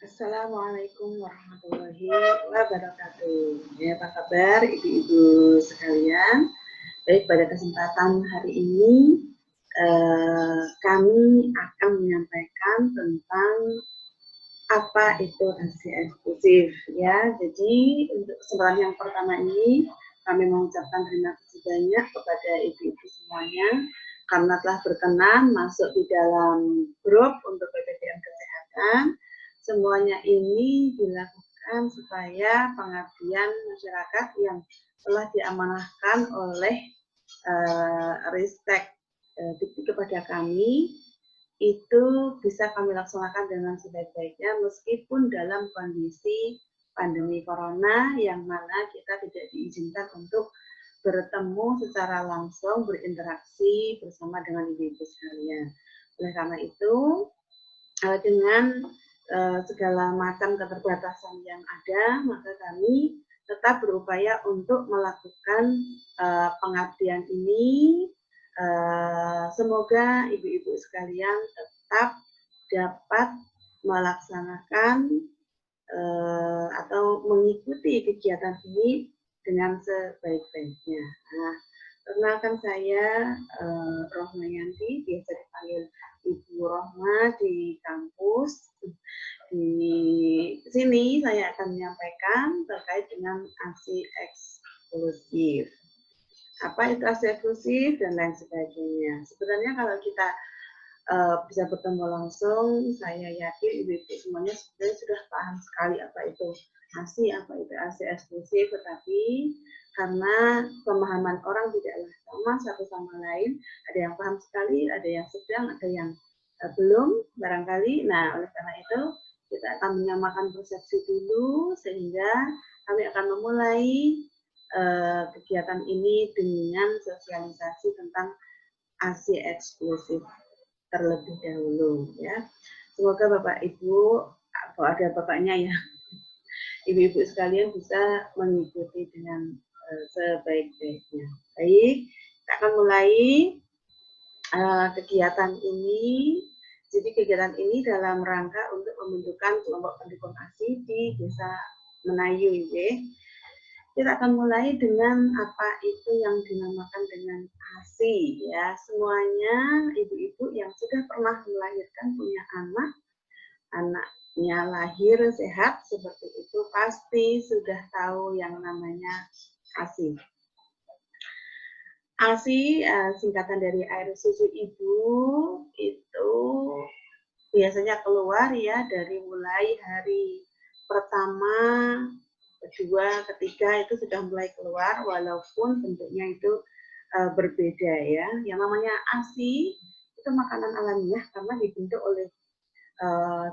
Assalamualaikum warahmatullahi wabarakatuh. Ya, apa kabar ibu-ibu sekalian? Baik, pada kesempatan hari ini kami akan menyampaikan tentang apa itu ASI eksklusif ya. Jadi untuk kesempatan yang pertama ini kami mengucapkan terima kasih banyak kepada ibu-ibu semuanya karena telah berkenan masuk di dalam grup untuk PPDM Kesehatan. Semuanya ini dilakukan supaya pengabdian masyarakat yang telah diamanahkan oleh Ristek Dikti kepada kami itu bisa kami laksanakan dengan sebaik-baiknya meskipun dalam kondisi pandemi corona yang mana kita tidak diizinkan untuk bertemu secara langsung, berinteraksi bersama dengan ibu-ibu sekalian. Oleh karena itu, dengan segala macam keterbatasan yang ada, maka kami tetap berupaya untuk melakukan pengabdian ini. Semoga ibu-ibu sekalian tetap dapat melaksanakan atau mengikuti kegiatan ini dengan sebaik-baiknya. Nah, perkenalkan saya Rohma Yanti, biasa dipanggil Ibu Rohma di kampus. Di sini saya akan menyampaikan terkait dengan ASI eksklusif. Apa itu ASI eksklusif dan lain sebagainya. Sebenarnya kalau kita bisa bertemu langsung, saya yakin ibu-ibu semuanya sebenarnya sudah paham sekali apa itu ASI eksklusif, tetapi karena pemahaman orang tidaklah sama satu sama lain, ada yang paham sekali, ada yang sedang, ada yang belum barangkali. Nah, oleh karena itu kita akan menyamakan persepsi dulu sehingga kami akan memulai kegiatan ini dengan sosialisasi tentang ASI eksklusif terlebih dahulu ya. Semoga Bapak Ibu, kalau ada bapaknya ya, ibu-ibu sekalian bisa mengikuti dengan sebaik-baiknya. Baik, kita akan mulai kegiatan ini. Jadi kegiatan ini dalam rangka untuk membentukkan kelompok pendukung ASI di Desa Menayu ya. Kita akan mulai dengan apa itu yang dinamakan dengan ASI ya. Semuanya ibu-ibu yang sudah pernah melahirkan punya anak, anaknya lahir sehat seperti itu pasti sudah tahu yang namanya ASI. ASI singkatan dari air susu ibu itu biasanya keluar ya dari mulai hari pertama, kedua, ketiga itu sudah mulai keluar walaupun bentuknya itu berbeda ya. Yang namanya ASI itu makanan alamiah karena dibentuk oleh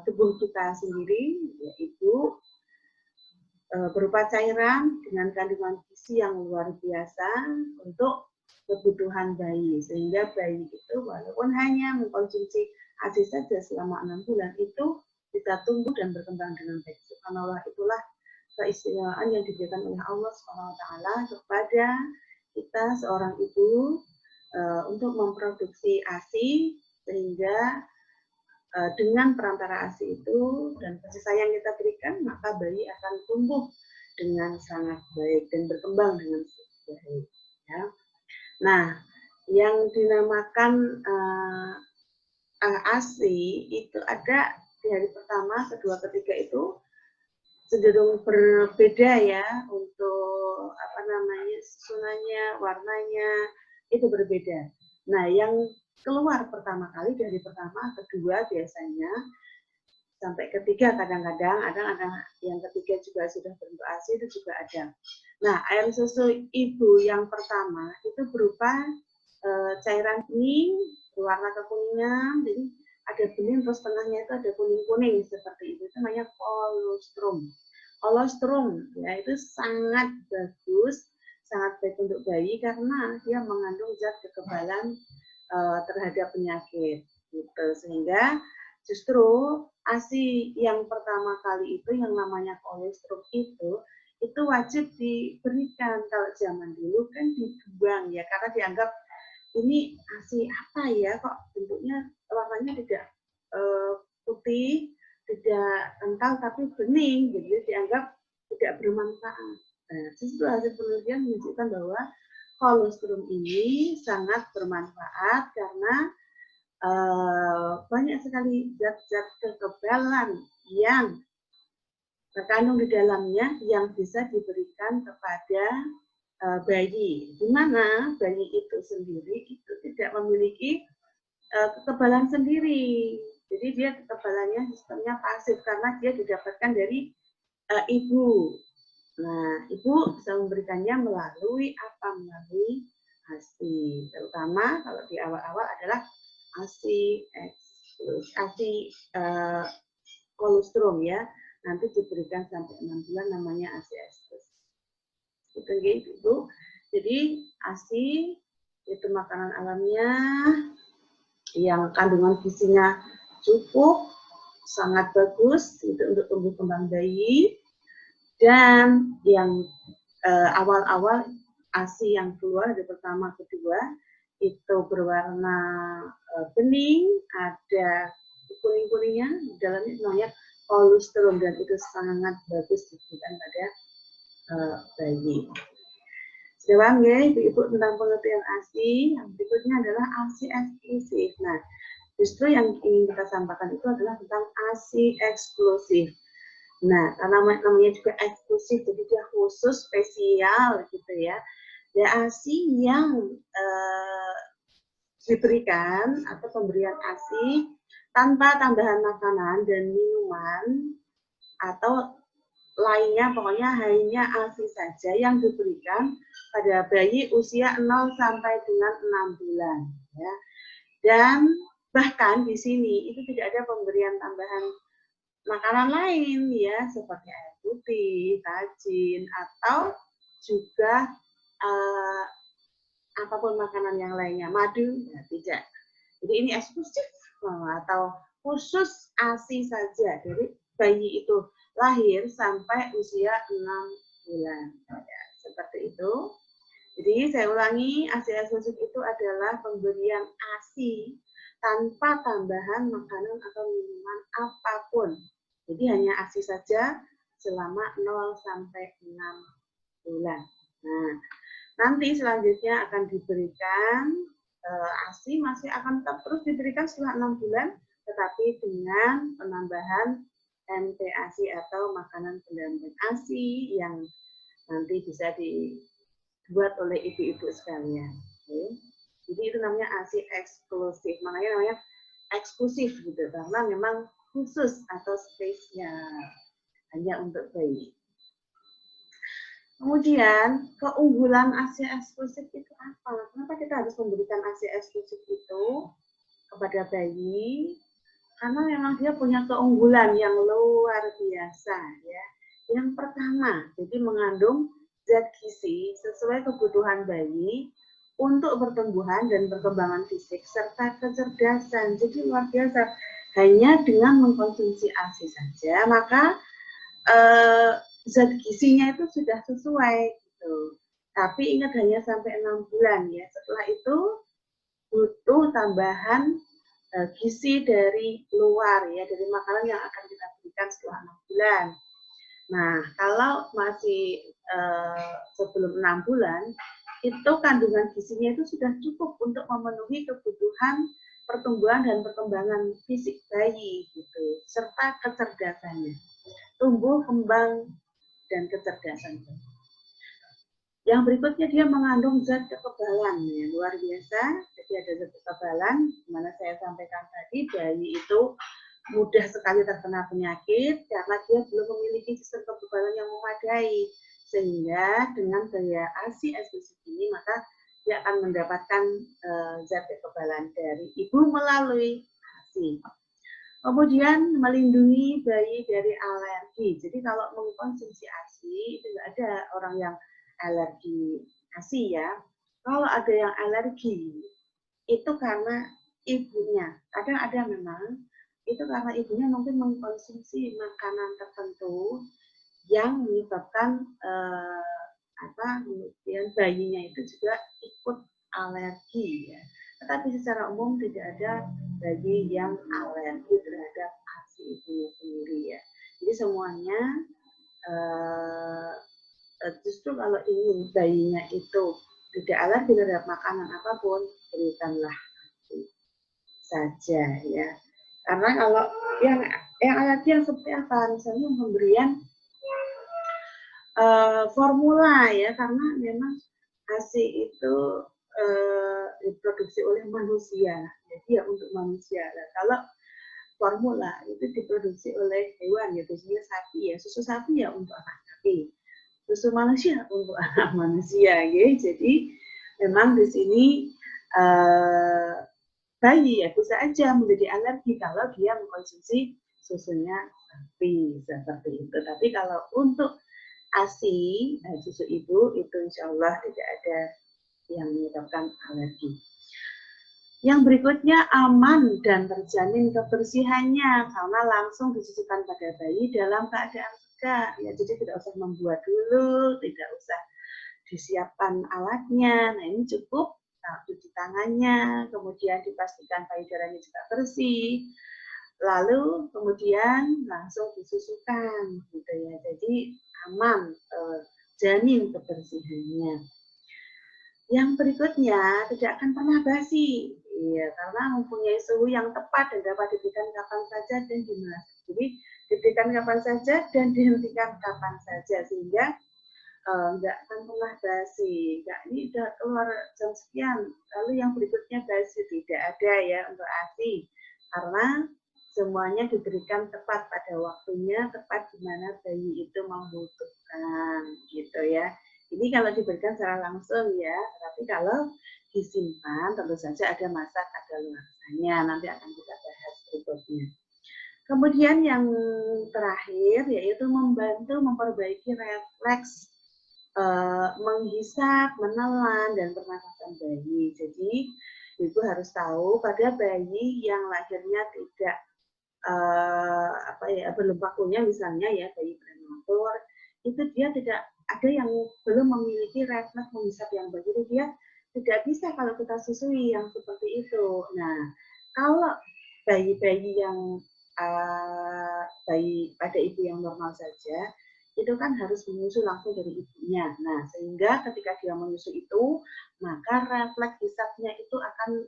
tubuh kita sendiri, yaitu berupa cairan dengan kandungan gizi yang luar biasa untuk kebutuhan bayi, sehingga bayi itu walaupun hanya mengkonsumsi ASI saja selama 6 bulan itu bisa tumbuh dan berkembang dengan baik. Subhanallah, itulah keistimewaan yang diberikan oleh Allah SWT kepada kita seorang ibu untuk memproduksi ASI, sehingga dengan perantara ASI itu dan kasih sayang kita berikan, maka bayi akan tumbuh dengan sangat baik dan berkembang dengan baik ya. Nah, yang dinamakan ASI itu ada di hari pertama, kedua, ketiga itu cenderung berbeda ya untuk apa namanya, susunannya, warnanya itu berbeda. Nah, yang keluar pertama kali dari pertama, kedua biasanya sampai ketiga kadang-kadang ada yang ketiga juga sudah bentuk ASI itu juga ada. Nah, air susu ibu yang pertama itu berupa cairan kuning, warna kekuningan, jadi ada bening terus tengahnya itu ada kuning-kuning seperti itu namanya kolostrum. Kolostrum ya itu sangat bagus, sangat baik untuk bayi karena dia mengandung zat kekebalan terhadap penyakit gitu, sehingga justru ASI yang pertama kali itu yang namanya kolostrum itu wajib diberikan. Kalau zaman dulu kan dibuang ya karena dianggap ini ASI apa ya, kok bentuknya warnanya tidak putih tidak kental tapi bening, jadi dianggap tidak bermanfaat. Nah, justru hasil penelitian menunjukkan bahwa kolostrum ini sangat bermanfaat karena banyak sekali zat-zat kekebalan yang terkandung di dalamnya yang bisa diberikan kepada bayi, di mana bayi itu sendiri itu tidak memiliki kekebalan sendiri. Jadi dia kekebalannya sistemnya pasif karena dia didapatkan dari ibu. Nah, ibu bisa memberikannya melalui apa? Melalui ASI. Terutama kalau di awal-awal adalah ASI kolostrum ya. Nanti diberikan sampai 6 bulan namanya ASI eksklusif. Itu. Jadi ASI itu makanan alamiah yang kandungan gizinya cukup, sangat bagus itu untuk tumbuh kembang bayi. Dan yang awal-awal ASI yang keluar dari pertama kedua itu berwarna bening, ada kuning-kuningnya, di dalamnya namanya kolostrum dan itu sangat bagus diberikan pada bayi. Sekarang ya, Ibu tentang pengertian ASI, yang berikutnya adalah ASI eksklusif. Nah, justru yang ingin kita sampaikan itu adalah tentang ASI eksklusif. Nah, karena namanya juga eksklusif, jadi dia khusus, spesial gitu ya. Ya ASI yang diberikan atau pemberian ASI tanpa tambahan makanan dan minuman atau lainnya, pokoknya hanya ASI saja yang diberikan pada bayi usia 0 sampai dengan 6 bulan. Ya. Dan bahkan di sini itu tidak ada pemberian tambahan makanan lain ya, seperti air putih, tajin, atau juga apapun makanan yang lainnya, madu, ya, tidak. Jadi ini eksklusif atau khusus ASI saja. Jadi bayi itu lahir sampai usia 6 bulan. Ya, seperti itu. Jadi saya ulangi, ASI eksklusif itu adalah pemberian ASI tanpa tambahan makanan atau minuman apapun. Jadi hanya ASI saja selama 0 sampai 6 bulan. Nah, nanti selanjutnya akan diberikan ASI masih akan tetap terus diberikan setelah 6 bulan, tetapi dengan penambahan MPASI atau makanan pendamping ASI yang nanti bisa dibuat oleh ibu-ibu sekalian. Oke. Jadi itu namanya ASI eksklusif, makanya namanya eksklusif gitu, karena memang khusus atau spesial hanya untuk bayi. Kemudian, keunggulan ASI eksklusif itu apa? Kenapa kita harus memberikan ASI eksklusif itu kepada bayi? Karena memang dia punya keunggulan yang luar biasa ya. Yang pertama, jadi mengandung zat gizi sesuai kebutuhan bayi untuk pertumbuhan dan perkembangan fisik serta kecerdasan. Jadi luar biasa. Hanya dengan mengkonsumsi ASI saja, maka zat gizinya itu sudah sesuai gitu. Tapi ingat hanya sampai 6 bulan ya. Setelah itu butuh tambahan gizi dari luar ya, dari makanan yang akan kita berikan setelah 6 bulan. Nah, kalau masih sebelum 6 bulan, itu kandungan gizinya itu sudah cukup untuk memenuhi kebutuhan pertumbuhan dan perkembangan fisik bayi gitu, serta kecerdasannya. Tumbuh, kembang, dan kecerdasan. Yang berikutnya dia mengandung zat kekebalan, ya, luar biasa. Jadi ada zat kekebalan, mana saya sampaikan tadi, bayi itu mudah sekali terkena penyakit karena dia belum memiliki sistem kekebalan yang memadai. Sehingga dengan daya ASI eksklusif ini, maka dia akan mendapatkan zat kekebalan dari ibu melalui ASI. Kemudian melindungi bayi dari alergi. Jadi kalau mengkonsumsi ASI, itu tidak ada orang yang alergi ASI ya. Kalau ada yang alergi, itu karena ibunya. Kadang ada memang, itu karena ibunya mungkin mengkonsumsi makanan tertentu yang menyebabkan kemudian bayinya itu juga ikut alergi ya. Tetapi secara umum tidak ada bayi yang alergi terhadap ASI. si ibunya sendiri ya. Jadi semuanya justru kalau ingin bayinya itu tidak alergi terhadap makanan apapun, berikanlah saja ya. Karena kalau yang alergi yang seperti apa, misalnya pemberian formula ya, karena memang ASI itu diproduksi oleh manusia, jadi ya untuk manusia. Nah, kalau formula itu diproduksi oleh hewan ya, biasanya sapi ya, susu sapi ya untuk anak sapi, susu manusia untuk anak manusia ya. Jadi memang di sini bayi ya bisa aja menjadi alergi kalau dia mengkonsumsi susunya sapi seperti itu. Tapi kalau untuk ASI, susu ibu, itu insya Allah tidak ada yang menyebabkan alergi. Yang berikutnya aman dan terjamin kebersihannya karena langsung disusukan pada bayi dalam keadaan segar. Ya, jadi tidak usah membuat dulu, tidak usah disiapkan alatnya. Nah, ini cukup cuci tangannya, kemudian dipastikan payudaranya juga bersih, lalu kemudian langsung disusukan, gitu ya. Jadi aman, jamin kebersihannya. Yang berikutnya tidak akan pernah basi, ya, karena mempunyai suhu yang tepat dan dapat diberikan kapan saja dan di mana. Jadi diberikan kapan saja dan dihentikan kapan saja sehingga nggak akan pernah basi. Nggak, ini udah keluar jam sekian, lalu yang berikutnya basi, tidak ada ya untuk ASI, karena semuanya diberikan tepat pada waktunya, tepat di mana bayi itu membutuhkan, gitu ya. Ini kalau diberikan secara langsung ya, tapi kalau disimpan tentu saja ada masa kadaluarsanya, nanti akan kita bahas berikutnya. Kemudian yang terakhir yaitu membantu memperbaiki refleks menghisap, menelan, dan pernafasan bayi. Jadi ibu harus tahu pada bayi yang lahirnya tidak belum waktunya misalnya ya, bayi prematur, itu dia tidak ada yang belum memiliki refleks menghisap yang baik, jadi dia tidak bisa kalau kita susui yang seperti itu. Nah, kalau bayi-bayi yang bayi pada ibu yang normal saja, itu kan harus menyusu langsung dari ibunya. Nah, sehingga ketika dia menyusu itu, maka refleks hisapnya itu akan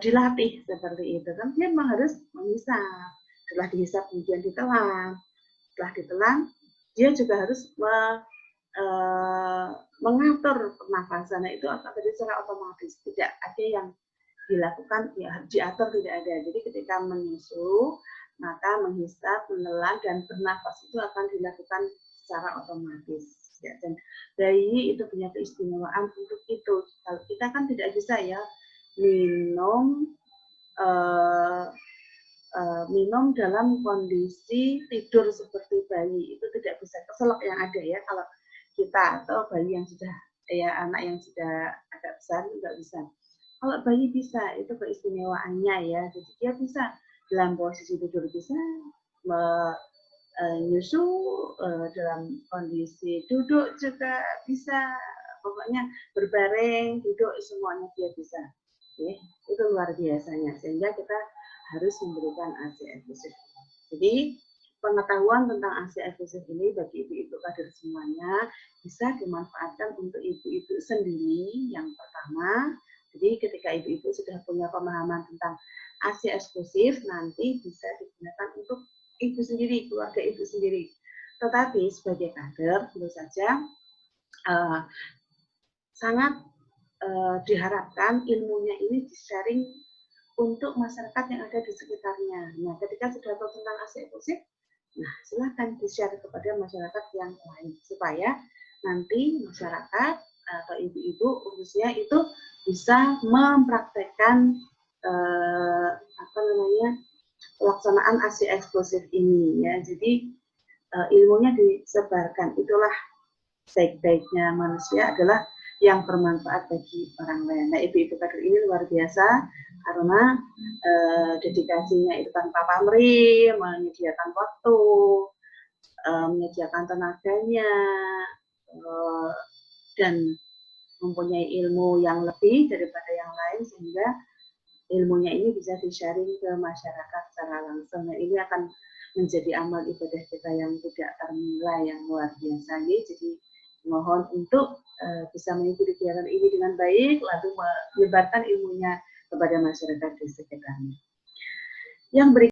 dilatih seperti itu. Kan dia memang harus menghisap. Setelah dihisap kemudian ditelan. Setelah ditelan, dia juga harus mengatur pernafasan. Nah, itu akan terjadi secara otomatis. Tidak ada yang dilakukan, ya, diatur tidak ada. Jadi ketika menyusu, maka menghisap, menelan, dan bernafas itu akan dilakukan secara otomatis. Ya, dan bayi itu punya keistimewaan untuk itu. Kalau kita kan tidak bisa ya minum dalam kondisi tidur seperti bayi, itu tidak bisa, keselak yang ada ya kalau kita, atau bayi yang sudah anak yang sudah agak besar tidak bisa. Kalau bayi bisa, itu keistimewaannya ya. Jadi dia bisa dalam posisi tidur, bisa menyusu, dalam kondisi duduk juga bisa, pokoknya berbaring, duduk, semuanya dia bisa. Oke, itu luar biasanya, sehingga kita harus memberikan ASI eksklusif. Jadi pengetahuan tentang ASI eksklusif ini bagi ibu-ibu kader semuanya bisa dimanfaatkan untuk ibu-ibu sendiri yang pertama. Jadi ketika ibu-ibu sudah punya pemahaman tentang ASI eksklusif, nanti bisa digunakan untuk ibu sendiri, keluarga ibu sendiri. Tetapi sebagai kader tentu saja sangat diharapkan ilmunya ini di-sharing untuk masyarakat yang ada di sekitarnya. Nah, ketika sudah tahu tentang ASI eksklusif, nah silahkan di-share kepada masyarakat yang lain supaya nanti masyarakat atau ibu-ibu khususnya itu bisa mempraktekkan pelaksanaan ASI eksklusif ini ya. Jadi ilmunya disebarkan, itulah sebaik-baiknya manusia adalah yang bermanfaat bagi orang lain. Nah, ibu-ibu kader ini luar biasa karena dedikasinya itu tanpa pamrih, menyediakan waktu, menyediakan tenaganya, dan mempunyai ilmu yang lebih daripada yang lain, sehingga ilmunya ini bisa di-sharing ke masyarakat secara langsung. Nah, ini akan menjadi amal ibadah kita yang tidak ternilai, yang luar biasa. Jadi mohon untuk bisa mengikuti kegiatan ini dengan baik, lalu menyebarkan ilmunya kepada masyarakat di sekitarnya. Yang berikutnya